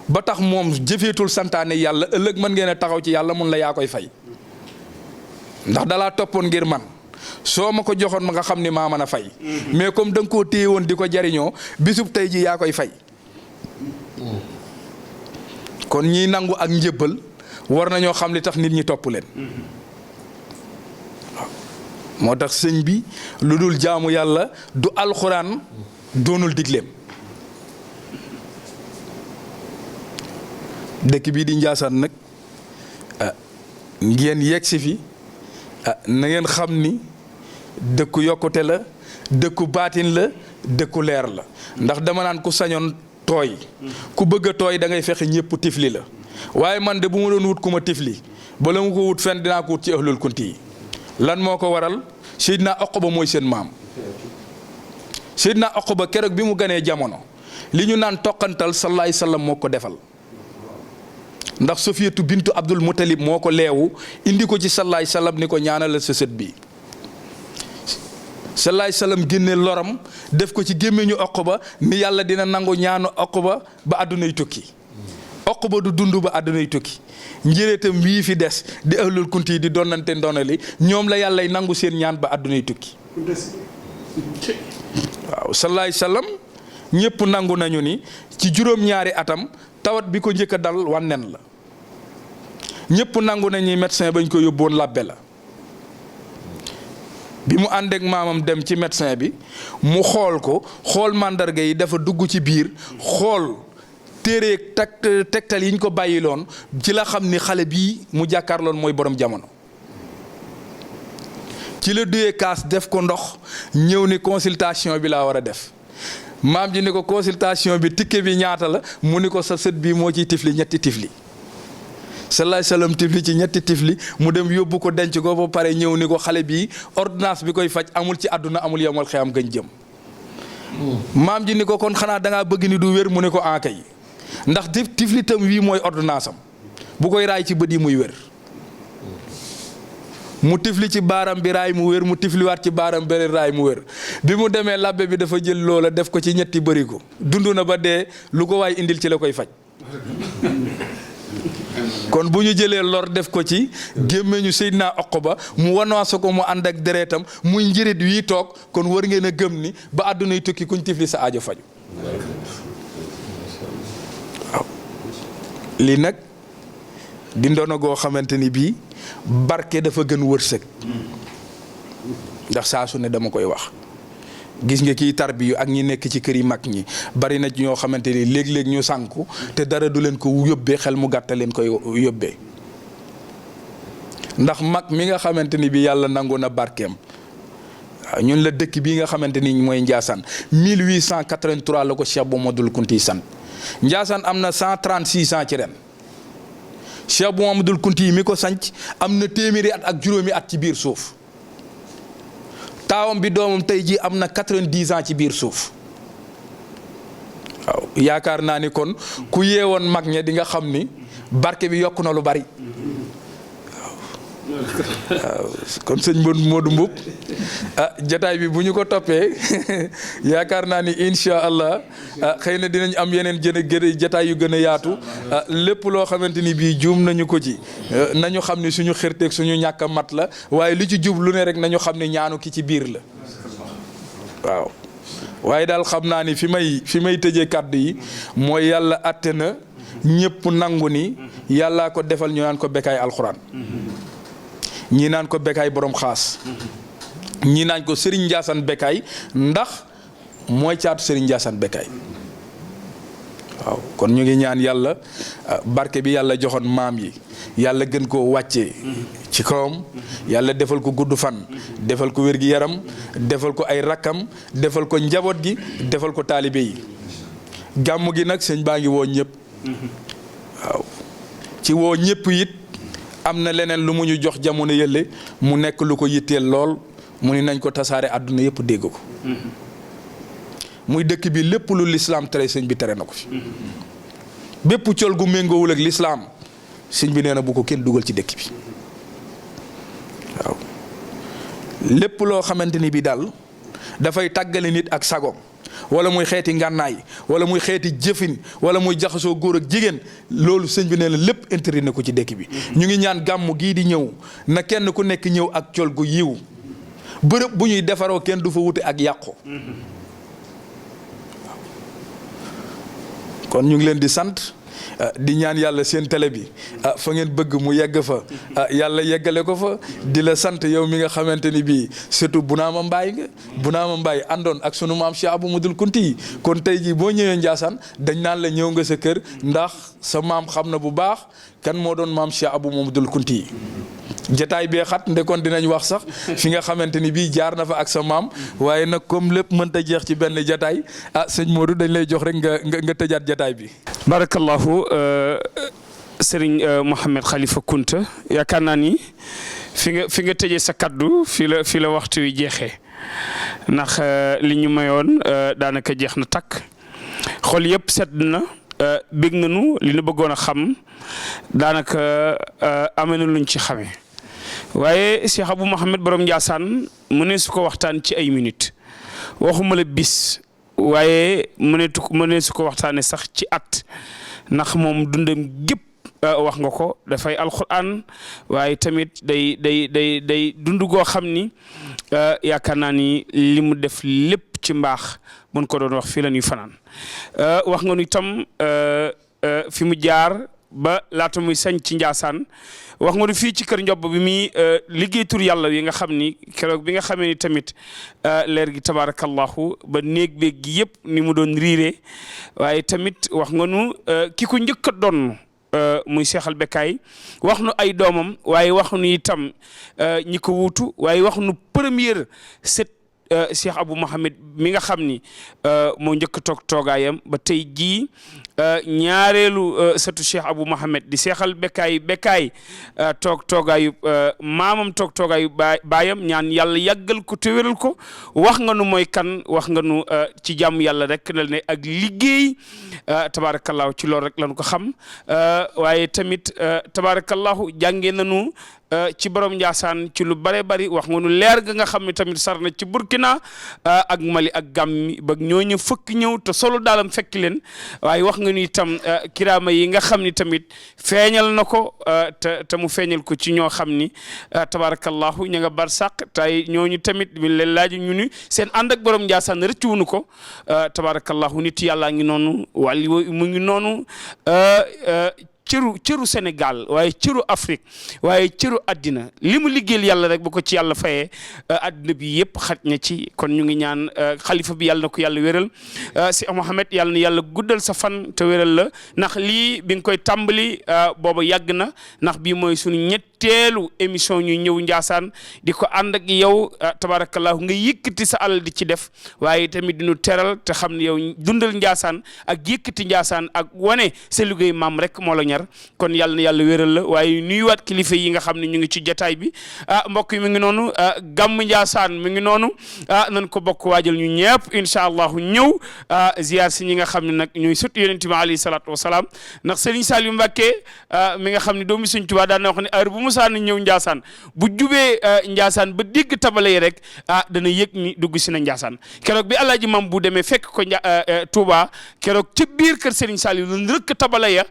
ba tax moom jëfeetul santaane yàlla ëllëg mën ngeen a taxaw ci yàlla mun la yaa koy fay ndax dalaa toppoon ngir man soo ma ko joxoon ma nga xam ni maa mën a fay mais comme da nga koo téye woon di ko jariñoo bisub tey ji yaa koy fay. kon ñiy nangu ak njëbbal war nañoo xam li tax nit ñi topp leen. moo tax sëñ bi lu dul jaamu yàlla du alxuraan doonul digleem. dëkk bii di Ndiassane nag ngeen yegg si fi na ngeen xam ni dëkku yokkute la dëkku baatin la dëkku leer la ndax dama naan ku sañoon tooy ku bëgg a tooy da ngay fexe ñëpp tifli la waaye man de bu ma doon wut ku ma tifli bala mu ko wut fenn dinaa ko wut ci ahlul kunti yi. lan moo ko waral Seydina Oqba mooy seen maam Seydina Oqba keroog bi mu ganee jamono li ñu naan toqantal sallallahu alayhi wasallam moo ko defal ndax Sofiyatu bintu Abdul Muttalib moo ko leewu indi ko ci sallallahu alayhi wasallam ni ko ñaanal sa sët bi sallallahu alayhi wasallam génne loram def ko ci gémmiñu Oqba ni yàlla dina nangu ñaanu Oqba ba àddunay tukki Oqba du dund ba àddunay tukki njëreetam wii fi des di ahlul kunti yi di donnante ndonali ñoom la yàllay nangu seen ñaan ba àddunay tukki waaw sallallahu alayhi wasallam ñëpp nangu nañu ni ci juróom-ñaari atam tawat bi ko njëkk a dal wànnen la ñëpp nangu nañu médecin bañ ko yóbboon labbe la bi mu ànd ak maamam dem ci médecin bi mu xool ko xool màndarga yi dafa dugg ci biir xool téere tegtal yi ñu ko bàyyiloon ci la xam ni xale bii mu jàkkaarloon mooy borom jamono ci la duyee kaas def ko ndox ñëw ni consultation bi laa war a def maam ji ni ko consultation bi ticket bi ñaata la mu ni ko sa sët bii moo ciy tifli ñetti tifli salaay salaam tifli ci ñetti tifli mu dem yóbbu ko denc ko ba pare ñëw ni ko xale bii ordonnance bi koy faj amul ci àdduna amul yemal xeyam gën jëm maam ji ni ko kon xanaa dangaa bëgg ni du wér mu ni ko ankay ndax tifli tam wii mooy ordonnance am bu koy raay ci bët yi muy wér mu tifli ci baaram bi raay mu wér mu tifliwaat ci baaram beneen raay mu wér bi mu demee labbe bi dafa jël loola def ko ci ñetti bërigo dund na ba dee lu ko waay indil ci la koy faj kon bu ñu jëlee lor def ko ci gémmeñu Seydina Oqba mu wanaasu ko mu ànd ak deretam muy njërit wii toog kon war ngeen a gëm ni ba àddunay tukki kuñ tifli sa aajo faju waaw lii nag di ndono goo xamante ni bii barke dafa gën wërsëg ndax saa su ne dama koy wax gis nga kii tarbiyu ak ñi nekk ci kër yi mag ñi bari na ñoo xamante ni léeg-léeg ñu sànku te dara du leen ko yóbbee xel mu gàtta leen koy yóbbee ndax mag mi nga xamante ni bi yàlla nangu na barkeem waaw ñun la dëkk bii nga xamante ni mooy Ndiassane 1883 la ko Cheikh Bou Mamadou Kounti sant Ndiassane am na 136 ans ci ren Cheikh Bou Mamadou Kounti mi ko sanc am na téeméeri at ak juróomi at ci biir suuf taawam bi doomam tey jii am na 90 ans ci biir suuf waaw yaakaar naa ni kon ku yeewoon mag ña di nga xam ni barke bi yokk na lu bari waaw kon sëñ Modou Mboup jataay bi bu ñu ko toppee yaakaar naa ni incha allah xëy na dinañ am yeneen jataay yu gën a yaatu lépp loo xamante ni bii juum nañu ko ci nañu xam ni suñu xërteeg suñu ñàkk a mat la waaye li ci jub lu ne rek nañu xam ne ñaanu ki ci biir la waaw waaye daal xam naa ni fi may tëjee kàddu yi mooy yàlla atte na ñëpp nangu ni yàllaa ko defal ñu naan ko Bécaye alxuraan ñii naan ko Bécaye borom xaas ñii naan ko Serigne Ndiassane Bécaye ndax mooy caatu Serigne Ndiassane Bécaye waaw kon ñu ngi ñaan yàlla barke bi yàlla joxoon maam yi yàlla gën koo wàccee ci kawam yàlla defal ko gudd fan defal ko wér-gi-yaram defal ko ay rakkam defal ko njaboot gi defal ko taalibe yi gàmm gi nag sëñ baa ngi woo ñëpp waaw ci woo ñëpp it am na leneen lu mu ñu jox jamono yële mu nekk lu ko yitteel lool mu ni nañ ko tasaare àdduna yëpp dégg ko muy dëkk bi lépp lu lislaam tere sëñ bi tere na ko fi bépp col gu méngoowul ak lislaam sëñ bi nee na bu ko kenn dugal ci dëkk bi waaw lépp loo xamante ni bi daal dafay tàggale nit ak sagoom wala muy xeeti ngànnaay wala muy xeeti jëfin wala muy jaxasoo góor ak jigéen loolu sëñ bi nee na lépp interdit na ko ci dëkk bi ñu ngi ñaan gàmmu gii di ñëw na kenn ku nekk ñëw ak col gu yiw bërëb bu ñuy defaroo kenn du fa wute ak yàqu kon ñu ngi leen di sant di ñaan yàlla seen télé bi fa ngeen bëgg mu yegg fa yàlla yeggale ko fa di la sant yow mi nga xamante ni bii surtout Bunaama Mbaay nga Bunaama Mbaay àndoon ak sunu maam Cheikh Abou Mamadou Kounti yi kon tey jii boo ñëwee Ndiassane dañ naan la ñëw nga sa kër ndax sa maam xam na bu baax kan moo doon maam Cheikh Abou Mamadou Kounti yi jataay bee xat ndekoon dinañ wax sax fi nga xamante ni bii jaar na fa ak sa maam waaye nag comme lépp mënta jeex ci benn jataay sëñ Modou dañ lay jox rek nga tëjaat jataay bi. barakallahu Serigne Mouhamed Khalifa Kounta yaakaar naa ni fi nga tëjee sa kaddu fi la waxtu wi jeexee ndax li ñu mayoon daanaka jeex na takk xol yëpp sedd na bég nañu li ñu bëggoon a xam daanaka amee na luñ ci xamee waaye Cheikh Abou Mouhamed borom Ndiassane mu ne su ko waxtaan ci ay minutes waxuma la bis waaye mu ne su ko waxtaanee sax ci at ndax moom dundam gépp wax nga ko dafay alxuraan waaye tamit day dund goo xam ni yaakaar naa ni li mu def lépp ci mbaax buñ ko doon wax fii la ñuy fanaan wax nga nu itam fi mu jaar ba laata muy sañ ci Njaasaan wax nga nu fii ci kër Njob bi muy liggéey tur yàlla yi nga xam ni keroog bi nga xamee ni tamit leer gi tabaarakallahu ba néeg beeg gi yëpp ni mu doon riire waaye tamit wax nga nu ki ko njëkk a doon muy Cheikh al Bekkaay wax nu ay doomam waaye wax nu itam ñi ko wuutu waaye wax nu première set Cheikh Abou Mohamed mi nga xam ni moo njëkk a toog toogaayam ba tey jii ñaareelu sëtu Cheikh Abou Mohamed di Cheikh al Bekkaay toog toogaayu maamam toog toogaayu baayam ñaan yàlla yàggal ko te wéral ko wax nga nu mooy kan wax nga nu ci jàmm yàlla rek na ne ak liggéey tabaarakallaahu ci loolu rek lañu ko xam waaye tamit tabaarakallaahu jàngee nañu ci borom Njaasaan ci lu bare bari wax nga nu leer ga nga xam ne tamit sar na ci Burkina ak Mali ak Gàmbi ba ñooñu fëkk ñëw te solo daalam fekk leen waaye wax nga ni itam kiraama yi nga xam ni tamit feeñal na ko te mu feeñal ko ci ñoo xam ni tabarakallahu ña nga bar sàq tay ñooñu tamit mi leen laaj ñu ni seen ànd ak borom Njaasaan rëccuwunu ko tabarakallahu nit yàllaa ngi noonu wàll mu ngi noonu cëru Sénégal waaye cëru Afrique waaye cëru àddina li mu liggéeyal yàlla rek bu ko ci yàlla fayee àddina bi yëpp xaj na ci kon ñu ngi ñaan xalifa bi yàlla na ko yàlla wéral si Mohamed yàlla na yàlla guddal sa fan te wéral la ndax lii bi nga koy tàmbali booba yàgg na ndax bii mooy suñu ñetteelu émission ñuy ñëw Njaasaan di ko ànd ak yow tabarakallahu nga yëkkati sa alal di ci def waaye tamit diñu teral te xam ne yow dundal Njaasaan ak yëkkati Njaasaan ak wane sa liggéey maam rek moo la ñar kon yàlla na yàlla wéral la waaye nuyuwaat kilifa yi nga xam ne ñu ngi ci jotaay bi mbokk yi mi ngi noonu gàmm Njaasaan mi ngi noonu nañ ko bokk waajal ñu ñëpp incha allahu ñëw ziar si ñi nga xam ne nag ñooy sut yonent bi alayhi salaatu wasalaam ndax Serigne Saliou Mbacké mi nga xam ne doomu Serigne Touba daan na wax ne heure bu musaan ñëw Njaasaan bu jubee Njaasaan ba dégg tabale yi rek dana yëg ni dugg si na Njaasaan keroog bi alaaji mam bu demee fekk ko Touba keroog ci biir kër Serigne Saliou lan rëkk tabale ya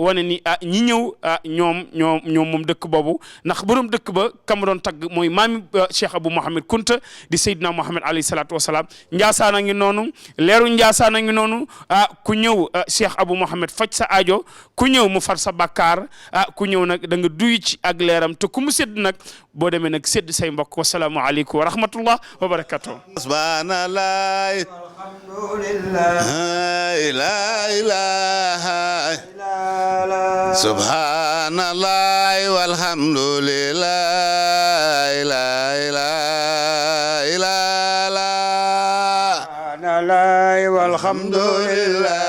wane ni ñi ñëw ñoom moom dëkk boobu ndax borom dëkk ba kam doon tagg mooy maami Cheikh Abou Mohamed Kunta di Seydina Mohamed alayhi salaatu wasalaam Njaasaan a ngi noonu leeru Njaasaan a ngi noonu ku ñëw Cheikh Abou Mohamed faj sa aajo ku ñëw mu far sa bakkaar ku ñëw nag da nga duy ci ak leeram te ku mu sédd nag boo demee nag sédd say mbokk wasalaamu aleykum wa rahmatullah wa barakatuh subhanallah la ilaha subhanallah walhamdulillah la ilaha illallah subhanallah walhamdulillah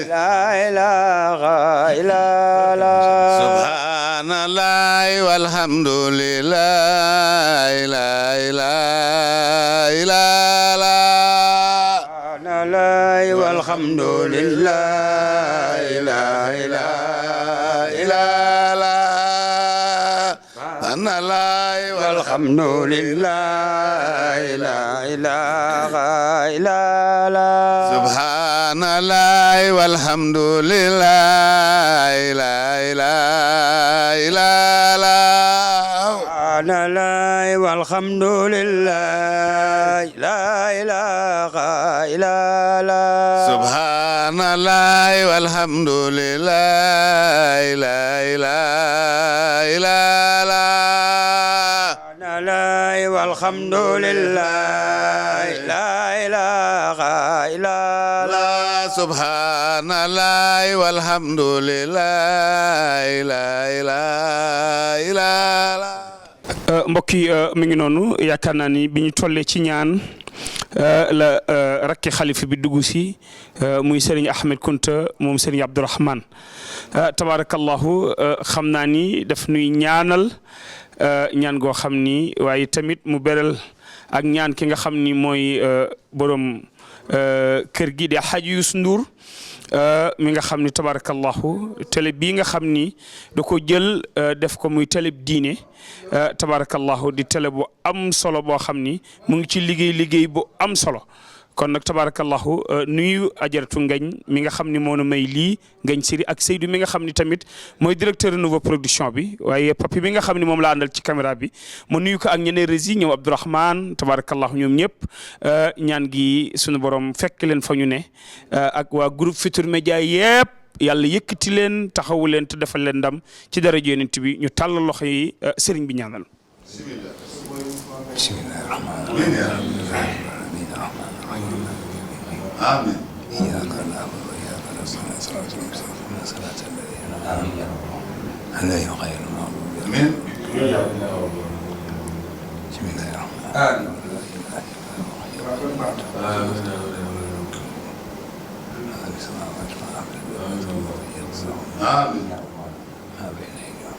la ilaha illallah subhanallah walhamdulillah la ilaha illallah subhanallah walhamdulillah la ilaha illallah subhanallah walhamdulillah la ilaha illallah subhanallah walhamdulillah la ilaha illallah subhanallah walhamdulillah la ilaha illallah subhanallah walhamdulillah la ilaha illallah subhanallah walhamdulillah la ilaha illallah subhanallah walhamdulillah la ilaha illallah mbokk yi mi ngi noonu yaakaar naa ni bi ñu tollee ci ñaan la rakki xalifa bi dugg si muy Serigne Ahmed Kunta moom Serigne Abdourahmane tabarakallahu xam naa ni daf nuy ñaanal ñaan goo xam ni waaye tamit mu beral ak ñaan ki nga xam ni mooy borom kër gi di Hadji Youssou Ndour mi nga xam ni tabarakallahu télé bii nga xam ni da ko jël def ko muy télé diine tabarakallahu di télé bu am solo boo xam ni mu ngi ci liggéey bu am solo kon nag tabarakallahu nuyu ajaratu ngañ mi nga xam ni moo nu may lii ngañ siri ak Seydou mi nga xam ni tamit mooy directeur nouveau production bi waaye papi mi nga xam ni moom la àndal ci caméra bi ma nuyu ko ak ñeneen rési ñoom Abdourahmane tabarakallahu ñoom ñëpp ñaan gi sunu borom fekk leen fa ñu ne ak waa groupe Futurs Médias yëpp yàlla yëkkati leen taxawu leen te defal leen ndam ci dara yonent bi ñu tàllal loxo yi sëriñ bi ñaanal. آمين إياك نعبد وإياك نستعين صراط المستقيم صراط الذين أنعمت عليهم غير المغضوب عليهم بسم الله الرحمن الرحيم آمين ما بين أيديهم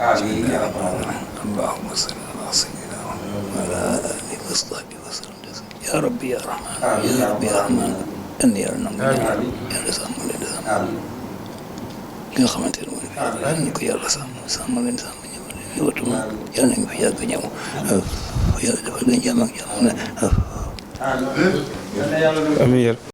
آمين يا رب العالمين اللهم صل على سيدنا وعلى آله وصحبه وسلم يا ربي يا رحمن يا ربي يا رحمن إني أرنم يا رسام ولد li nga xamante ne mooy yàlla ñu ko yàlla sàmm leen sàmm ñu watu yàlla nañ ko fi yàgg ñëw yàlla defal leen jàmm ak jàmm amiin